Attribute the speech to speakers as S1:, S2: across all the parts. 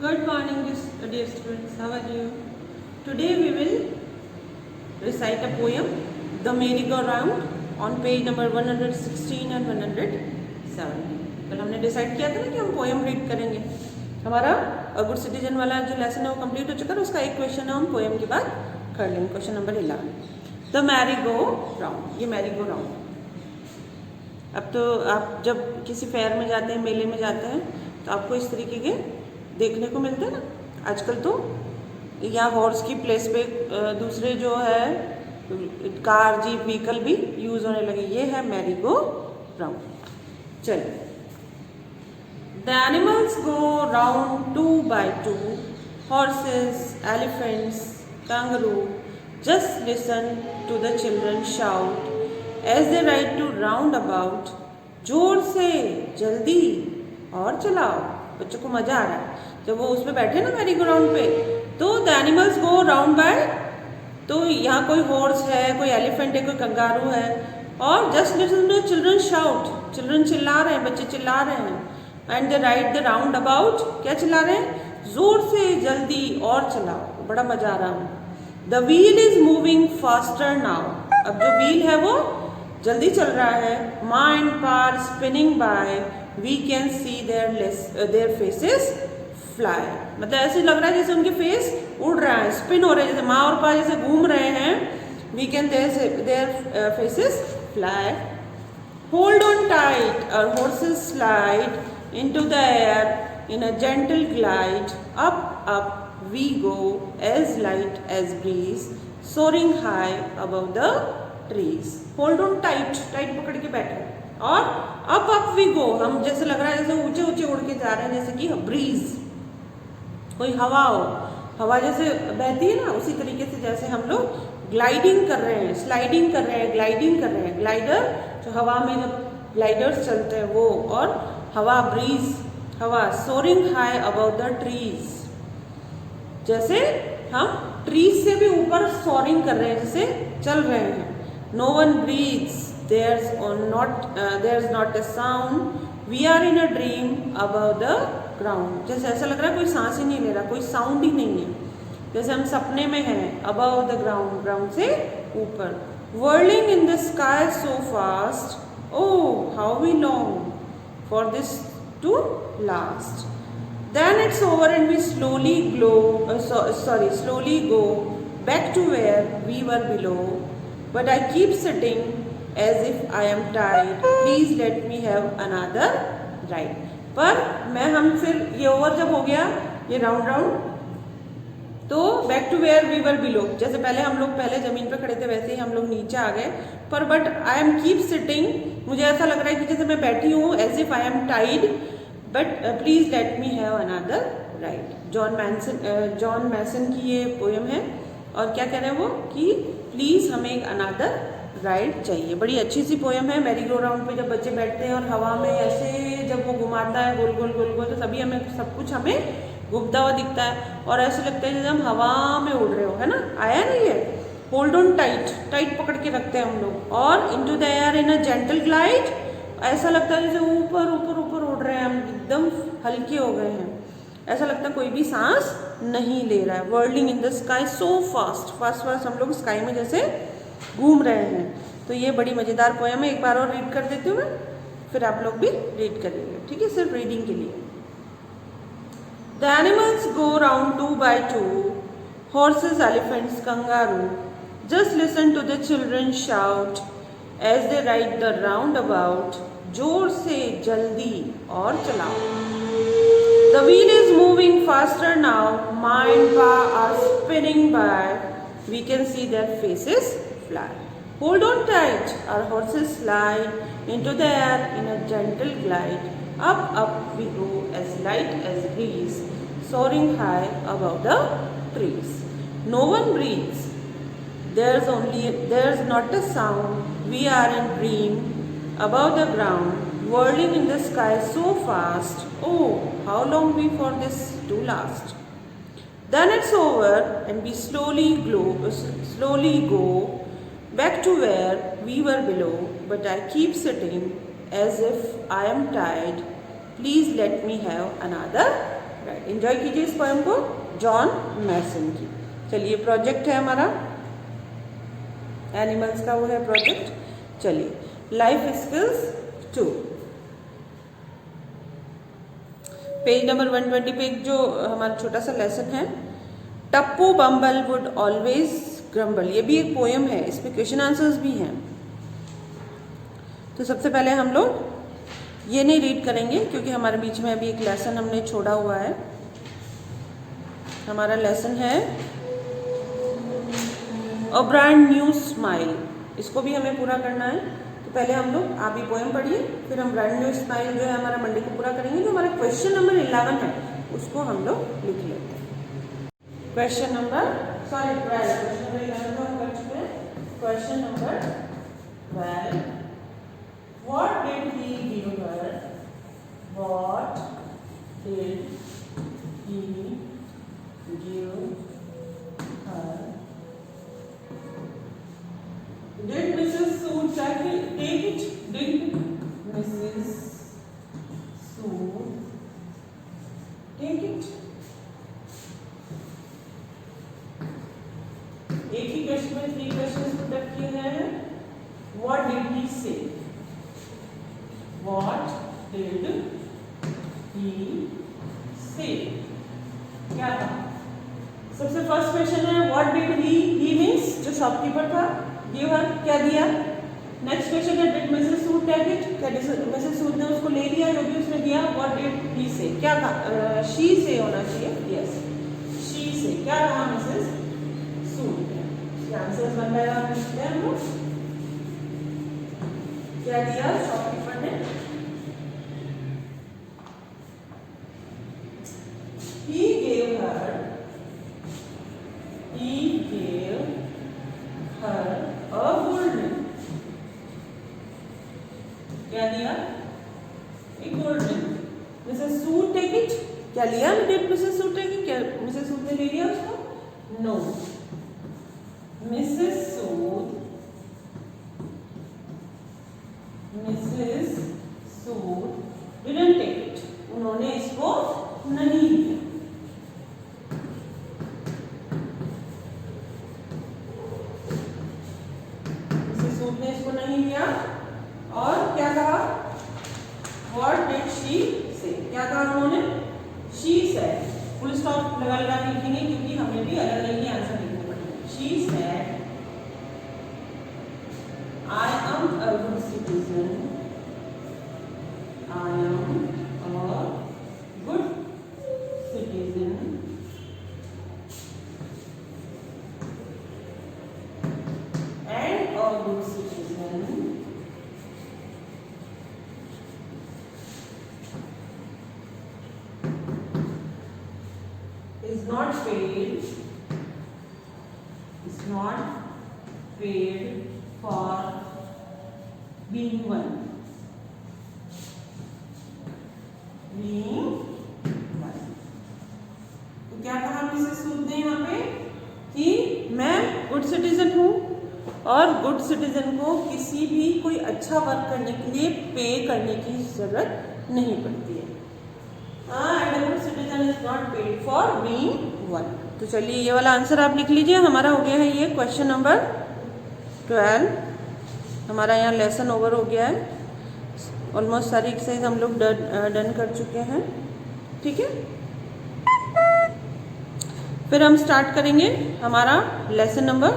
S1: Good morning, dear students. How are you? Today we will recite a poem, The Merry-Go-Round, on page number 116 and 117. कल हमने decide किया था ना कि हम पोएम रीड करेंगे. हमारा गुड सिटीजन वाला जो लेसन है वो कंप्लीट हो चुका है. उसका एक क्वेश्चन है, हम पोएम के बाद कर लेंगे. Question number 11, the Mary go round. ये मैरी गो राउंड. अब तो आप जब किसी फेयर में जाते हैं, मेले में जाते हैं, तो आपको इस तरीके के देखने को मिलते हैं ना. आजकल तो यहाँ हॉर्स की प्लेस पे दूसरे जो है कार जीप व्हीकल भी यूज़ होने लगे. ये है मैरी गो राउंड. चलिए. The animals go round 2 by 2, horses, elephants, kangaroo. Just listen to the children shout as they ride to roundabout. जोर से, जल्दी और चलाओ. बच्चों को मजा आ रहा है जब वो उसमें बैठे ना मैरी गो राउंड पे. तो the animals go round bye, तो यहाँ कोई हॉर्स है, कोई एलिफेंट है, कोई कंगारू है. और just listen to children shout. Children चिल्ला रहे हैं, बच्चे चिल्ला रहे हैं. And they ride the roundabout. क्या चिल्ला रहे हैं? जोर से, जल्दी और चलाओ. बड़ा मजा आ रहा है. The wheel is moving faster now. अब जो व्हील है वो जल्दी चल रहा है. Ma and pa spinning by, we can see their faces fly. मतलब ऐसे लग रहा है जैसे उनके फेस उड़ रहा है, स्पिन हो रहे हैं, जैसे माँ और पा जैसे घूम रहे हैं. We can their faces fly. Hold on tight, और horses slide into the air in a gentle glide. Up we go as light as breeze, soaring high above the trees. hold on tight, tight पकड़ के बैठे. और up we go, हम जैसे लग रहा है जैसे ऊंचे ऊंचे उड़ के जा रहे हैं, जैसे कि ब्रीज, कोई हवा हो. हवा जैसे बहती है ना, उसी तरीके से जैसे हम लोग ग्लाइडिंग कर रहे हैं, स्लाइडिंग कर रहे हैं, ग्लाइडिंग कर रहे हैं. ग्लाइडर जो हवा में जब ग्लाइडर्स चलते हैं वो, और हवा ब्रीज, हवा. Soaring high about the trees, जैसे हम ट्रीज से भी ऊपर सोरिंग कर रहे हैं, जैसे चल रहे हैं. No one breathes, there is not a sound, we are in a dream above the ground. जैसे ऐसा लग रहा है कोई सांस ही नहीं ले रहा, कोई साउंड ही नहीं है, जैसे हम सपने में हैं. अबव द ग्राउंड, ग्राउंड से ऊपर. Whirling in the sky so fast, oh how we long for this to last. Then it's over and we slowly slowly go back to where we were below. But I keep sitting as if I am tired. Please let me have another ride. पर हम फिर ये over जब हो गया ये round round, तो back to where we were below. जैसे पहले हम लोग पहले जमीन पर खड़े थे, वैसे ही हम लोग नीचे आ गए. पर but I am keep sitting, मुझे ऐसा लग रहा है कि जैसे मैं बैठी हूँ, as if I am tied. But please let me have another ride. John Mason की ये पोएम है. और क्या कह रहे हैं वो कि प्लीज हमें एक अनदर राइड चाहिए. बड़ी अच्छी सी पोएम है. मैरी गो राउंड पे जब बच्चे बैठते हैं और हवा में ऐसे जब वो घुमाता है गोल गोल गोल गोल, तो सभी हमें सब कुछ हमें घूमता हुआ दिखता है और ऐसे लगता है जैसे हम हवा में उड़ रहे हो, है ना. आया नहीं है. होल्ड ऑन टाइट, टाइट पकड़ के रखते हैं हम लोग. और into the air in a gentle glide, ऐसा लगता है जैसे ऊपर ऊपर ऊपर उड़ रहे हैं हम, एकदम हल्के हो गए हैं. ऐसा लगता है कोई भी सांस नहीं ले रहा है. Whirling in the sky so fast, fast fast हम लोग स्काई में जैसे घूम रहे हैं. तो ये बड़ी मज़ेदार पोएम है. एक बार और रीड कर देती हूँ मैं, फिर आप लोग भी रीड करेंगे, ठीक है, सिर्फ रीडिंग के लिए. The animals go round 2 by 2, horses, elephants, kangaroo. Just listen to the children shout as they ride the roundabout. जोर से, जल्दी और चलाओ. The wheel is moving faster now. Ma and Pa are spinning by. We can see their faces fly. Hold on tight. Our horses slide into the air in a gentle glide. Up we go as light as breeze, soaring high above the trees. No one breathes. There's not a sound. We are in dream above the ground, whirling in the sky so fast. Oh, how long we for this to last. Then it's over and we slowly go back to where we were below. But I keep sitting as if I am tired. Please let me have another right, enjoy कीजिए इस poem को, John Mason की। चलिए project है हमारा animals का, वो है प्रोजेक्ट। चलिए लाइफ स्किल्स 2, पेज नंबर 120 पे जो हमारा छोटा सा लेसन है, टप्पू बम्बल वुड ऑलवेज ग्रम्बल। ये भी एक पोएम है, इसमें क्वेश्चन आंसर्स भी हैं। तो सबसे पहले हम लोग ये नहीं रीड करेंगे क्योंकि हमारे बीच में अभी एक लेसन हमने छोड़ा हुआ है। हमारा लेसन है अ ब्रांड न्यू स्माइल, इसको भी हमें पूरा करना है। तो पहले हम लोग, आप ही पोएम पढ़िए, फिर हम ब्रांड न्यू स्माइल जो है हमारा मंडे को पूरा करेंगे। जो हमारा क्वेश्चन नंबर 11 है उसको हम लोग लिख लेते हैं। क्वेश्चन नंबर 12, क्वेश्चन नंबर 11 को हम कर चुके हैं। Question number 12, what did he give her, what did he give her, did Mrs. Sue take it? Did Mrs. Sue take it? एक ही क्वेश्चन में 3 क्वेश्चन पुट किए गए हैं। What did he say? What did he say? क्या था? सबसे first question है what did he means जो शॉपकीपर था, गिव हर क्या दिया। नेक्स्ट क्वेश्चन है did Mrs Suit take it, क्या मिसेस सूट ने उसको ले लिया जो भी उसने दिया। व्हाट डिड ही से, क्या कहा, शी से होना चाहिए, यस शी से, क्या कहा मिसेस सूट ने। इसके आंसर्स बन जाएगा, हम लिखते हैं हम लोग, क्या दिया शॉपकीपर ने। he gave her a gold ring, क्या दिया, एक gold ring. Mrs Suit take it, क्या लिया did Mrs Suit take it, क्या मिसेस सूट ने ले लिया उसको, no Mrs Suit didn't take it, उन्होंने इसको नहीं लिया। ने इसको नहीं लिया। और क्या कहा, व्हाट डिड शी से, क्या कहा उन्होंने, शी सेड, फुल स्टॉप लगा लगा के लिखेंगे क्योंकि हमें भी अलग अलग ही आंसर लिखने पड़ेंगे। She said I am a good citizen, I am a good citizen, and a good citizen is not paid for being one. तो क्या कहा मिसेस सूद ने यहाँ पे कि मैं गुड सिटीजन हूँ और गुड सिटीजन को किसी भी कोई अच्छा वर्क करने के लिए पे करने की जरूरत नहीं पड़ती है। And a good citizen is not paid for being one. तो चलिए ये वाला आंसर आप लिख लीजिए। हमारा हो गया है ये क्वेश्चन नंबर 12। हमारा यहाँ लेसन ओवर हो गया है, ऑलमोस्ट सारी एक्सरसाइज हम लोग डन कर चुके हैं। ठीक है, फिर हम स्टार्ट करेंगे हमारा lesson number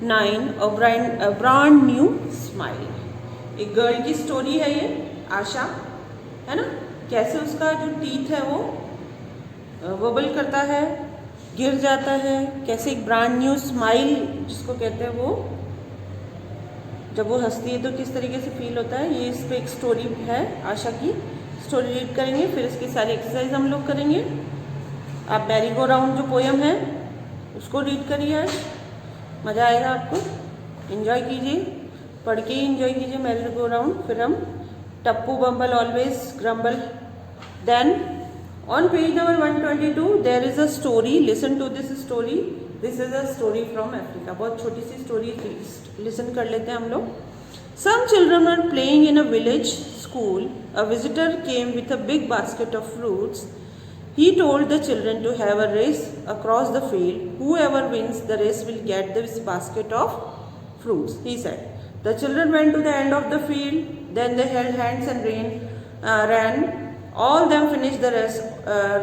S1: 9, a brand new smile. एक गर्ल की स्टोरी है ये, आशा है ना, कैसे उसका जो टीथ है वो वबल करता है, गिर जाता है, कैसे एक ब्रांड न्यू स्माइल जिसको कहते हैं वो जब वो हंसती है तो किस तरीके से फील होता है। ये इस पर एक स्टोरी है, आशा की स्टोरी रीड करेंगे, फिर इसकी सारी एक्सरसाइज हम लोग करेंगे। आप मैरी गो राउंड जो पोयम है उसको रीड करिए, आज मज़ा आएगा आपको, एंजॉय कीजिए, पढ़ के ही एंजॉय कीजिए मैरी गो राउंड। फिर हम टप्पू bumble always grumble. Then on page number 122 there is a story, listen to this story. This is a story from Africa. बहुत छोटी सी स्टोरी, लिसन कर लेते हैं हम लोग। Some children are playing in a village school. A visitor came with a big basket of fruits. He told the children to have a race across the field. Whoever wins the race will get this basket of fruits, he said. The children went to the end of the field. Then they held hands and ran. All them finished the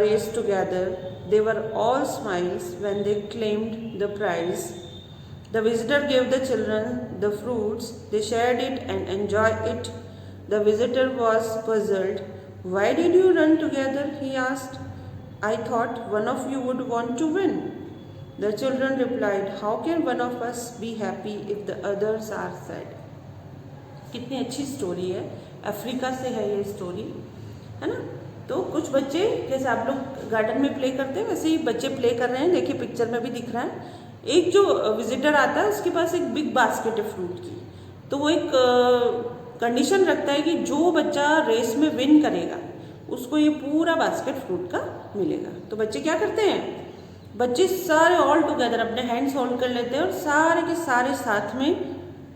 S1: race together. They were all smiles when they claimed the prize. The visitor gave the children the fruits. They shared it and enjoyed it. The visitor was puzzled. Why did you run together? He asked. I thought one of you would want to win. The children replied, How can one of us be happy if the others are sad? कितनी अच्छी story है, Africa से है ये story, है ना। तो कुछ बच्चे, जैसे आप लोग गार्डन में प्ले करते हैं वैसे ही बच्चे प्ले कर रहे हैं। देखिए पिक्चर में भी दिख रहा है, एक जो विजिटर आता है उसके पास एक बिग बास्केट है फ्रूट की। तो वो एक कंडीशन रखता है कि जो बच्चा रेस में विन करेगा उसको ये पूरा बास्केट फ्रूट का मिलेगा। तो बच्चे क्या करते हैं, बच्चे सारे ऑल टुगेदर अपने हैंड्स होल्ड कर लेते हैं और सारे के सारे साथ में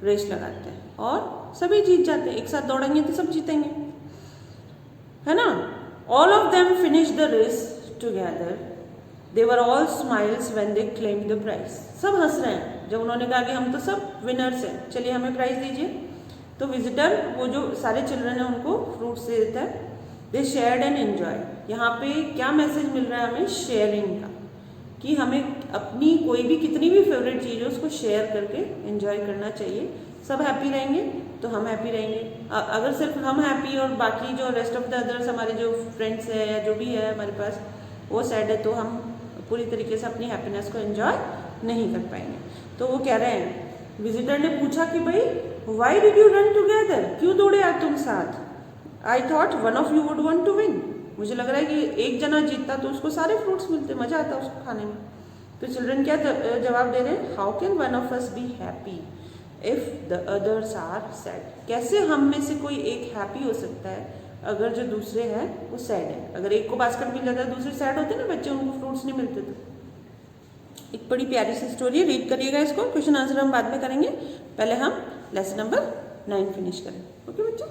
S1: रेस लगाते हैं और सभी जीत जाते हैं। एक साथ दौड़ेंगे तो सब जीतेंगे, है ना। All of them finish the race together. They were all smiles when they claim the prize. सब हंस रहे हैं जब उन्होंने कहा कि हम तो सब विनर्स हैं, चलिए हमें प्राइज दीजिए. तो विजिटर, वो जो सारे चिल्ड्रन हैं उनको फ्रूट्स दे देता है. दे शेयर्ड एंड एंजॉय. यहाँ पे क्या मैसेज मिल रहा है हमें? शेयरिंग का, कि हमें अपनी कोई भी कितनी भी फेवरेट चीज़ है उसको शेयर करके एंजॉय करना चाहिए. सब हैप्पी रहेंगे तो हम हैप्पी रहेंगे. अगर सिर्फ हम हैप्पी और बाकी जो रेस्ट ऑफ द अदर्स हमारे जो फ्रेंड्स है या जो भी है हमारे पास वो सैड है, तो हम पूरी तरीके से अपनी हैप्पीनेस को एंजॉय नहीं कर पाएंगे. तो वो कह रहे हैं, विजिटर ने पूछा कि भाई why did you run together, क्यों दौड़े आज तुम साथ? I thought one of you would want to win. मुझे लग रहा है कि एक जना जीतता तो उसको सारे फ्रूट्स मिलते, मजा आता उसको खाने में. तो चिल्ड्रन क्या जवाब दे रहे हैं? How can one of us be happy if the others are sad. कैसे हम में से कोई एक हैप्पी हो सकता है अगर जो दूसरे हैं वो सैड है? अगर एक को बास्केट मिल जाता है दूसरे सैड होते ना बच्चे, उनको फ्रूट्स नहीं मिलते. तो एक बड़ी प्यारी सी स्टोरी है, रीड करिएगा इसको. क्वेश्चन आंसर हम बाद में करेंगे, पहले हम लेसन नंबर 9 फिनिश करें. ओके बच्चों.